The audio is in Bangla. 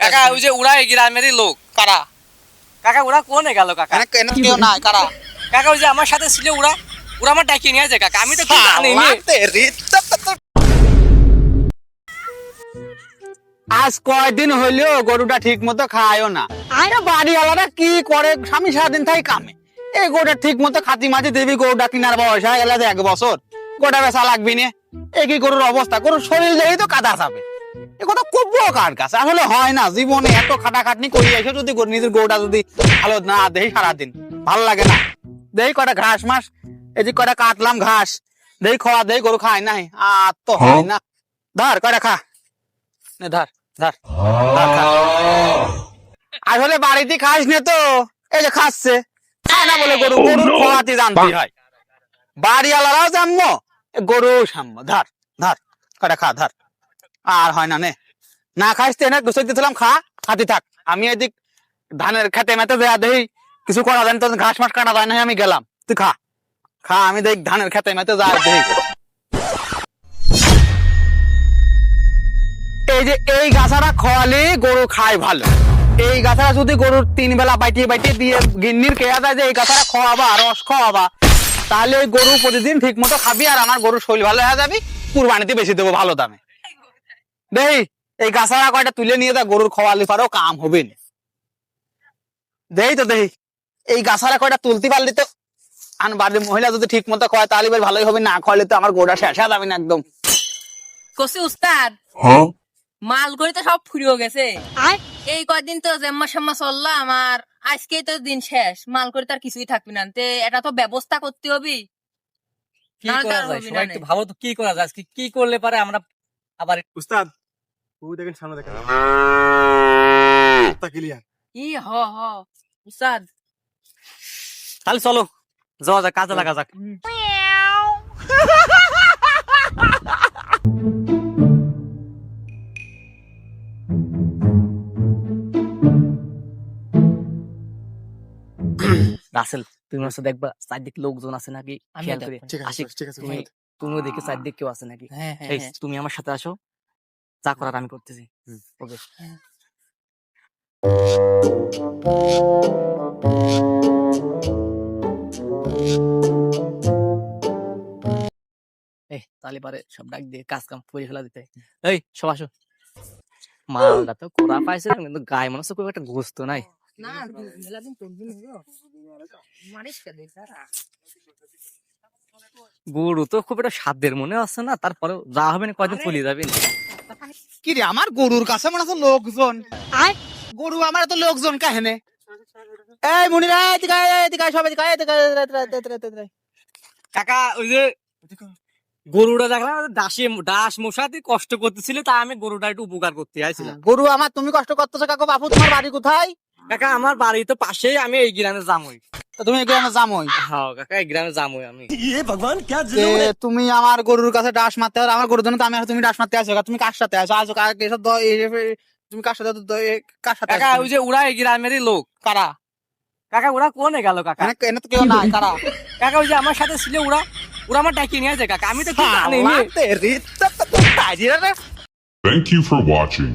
কাকা ওই যে ওরা এই গ্রামেরই লোক কারা কাকা ওরা কোনে গেল কাকা কেউ নাই কারা কাকা ওই যে আমার সাথে ছিল ওরা ওরা আমার ডাকিয়ে নিয়ে যায় কাকা আমি তো কিছু জানি না। আজ কয়দিন হইলো গরুটা ঠিক মতো খায়ও না বাড়িওয়ালারা কি করে স্বামী সারাদিন তাই কামে এই গরুটা ঠিক মতো খাতি মাঝে দেবী গরুটা কিনার বয়স হয়ে গেলে 1 বছর গোটা বেচা লাগবি না এই কি গরুর অবস্থা গরুর শরীর দেখেই তো কাদা চাপে এ কথা করবো কার কাছে আসলে হয় না জীবনে এত খাটাখাটনি করি এসে যদি নিজের গরুটা যদি ভালো না দেই সারাদিন ভালো লাগে না দেই কটা ঘাস মাস এই যে কটা কাটলাম ঘাস দেই খাওয়া দেই গরু খায় নাই আর তো হয় না ধর কটা খা ধর ধর আসলে বাড়িতে খাস নে তো এই যে খাচ্ছে না বলে গরু গরুর খাওয়াতে জানতে হয় বাড়িওয়ালারাও জানবো গরু সামবো ধর ধর কটা খা ধর আর হয় না নে না খাইস না গুছাই দিয়েছিলাম খা খাতি থাক আমি এদিক ধানের খেতে মেতে দেয়া দেই কিছু করা যায় তো ঘাস মাস কাটা যায় না আমি গেলাম তুই খা খা আমি দেখ ধানের খেতে মেতে যা দেই এই যে এই গাছাটা খাওয়ালে গরু খায় ভালো এই গাছাটা যদি গরুর 3 বেলা বাইটিয়ে বাইটিয়ে দিয়ে গিন্নির কেয়া যায় যে এই গাছাটা খাওয়াবা রস খাওয়াবা তাহলে ওই গরু প্রতিদিন ঠিক মতো খাবি আর আমার গরুর শরীর ভালো হয়ে যাবি কুরবানিতে বেশি দেবো ভালো দামে দেই এই গাছাটা কয়টা তুলে নিয়ে যা গরুর খাওয়ালে পারো কাম হবে না দেই তো দেই এই গাছাটা কয়টা তুলতে পারলে তো আন বাড়ির মহিলা যদি ঠিক মতো খাওয়ায় তাহলে বেশ ভালোই হবে না খাওয়ালে তো আমার গরুটা শেষ হয়ে যাবে না একদম কসি উস্তাদ মাল করে তো সব ফুরিয়ে গেছে এই কয়দিন তো জেম্মা সাম্মা চললা আমার আজকেই তো দিন শেষ মাল করে তার কিছুই থাকবি না তে এটা তো ব্যবস্থা করতে হবে কি করা যায় সবাই একটু ভাবো তো কি করা যায় আজকে কি করলে পারে আমরা আবার উস্তাদ ওই দেখেন সামনে দেখেন তা ক্লিয়ার ই হ হ উস্তাদ তাহলে চলো যাওয়া যাক কাজে লাগা যাক রাসেল তুমি হচ্ছে দেখবা চারদিক লোকজন আছে নাকি খেয়াল করে আশিক তুমিও দেখে চারদিক কেউ আছে নাকি এই তুমি আমার সাথে আসো যা করার আমি করতেছি ওকে তাহলে পারে সব ডাক দিয়ে কাজ কাম করে ফেলা দিতে এই সব আসো মালটা তো কোরা পাইছে কিন্তু গায়ে মনে হচ্ছে খুব একটা গোস্ত নাই না মেলাদিন তোরদিন হলো মারিস কে দে সারা গরু তো খুব একটা সাধ্যের মনে আছে না তারপরে যা হবে না কয়দিন চলে যাবে কি রে আমার গরুর কাছে মনে হচ্ছে লোকজন গরু আমার তো লোকজন কাহেনে এই মুনিরা এদিকে সব এদিকে কাকা ওই যে গরুটা দেখলাম দাস মশাতে কষ্ট করতেছিল তা আমি গরুটা একটু উপকার করতে আইছিলাম গরু আমার তুমি কষ্ট করতেছো কাকু বাপু তোমার বাড়ি কোথায় কাকা আমার বাড়ি তো পাশেই আমি এই গ্রামে যামই তো তুমি এই গ্রামে যামই হ্যাঁ কাকা এই গ্রামে যামই আমি তুমি আমার গরুর কাছে ডাস মারতে আর আমার গরুর জন্য তো আমি আর তুমি ডাস মারতে আসো তুমি কার সাথে আসো আসো এসব তুমি কার সাথে কার সাথে কাকা ওই যে ওরা এই গ্রামেরই লোক কারা কাকা ওরা কোনে গেল কাকা এনে তো কেউ নাই কারা কাকা ওই যে আমার সাথে ছিল ওরা ওরা আমার ডাকিয়ে নিয়ে যায় কাকা আমি তো কিছু জানি না Thank you for watching.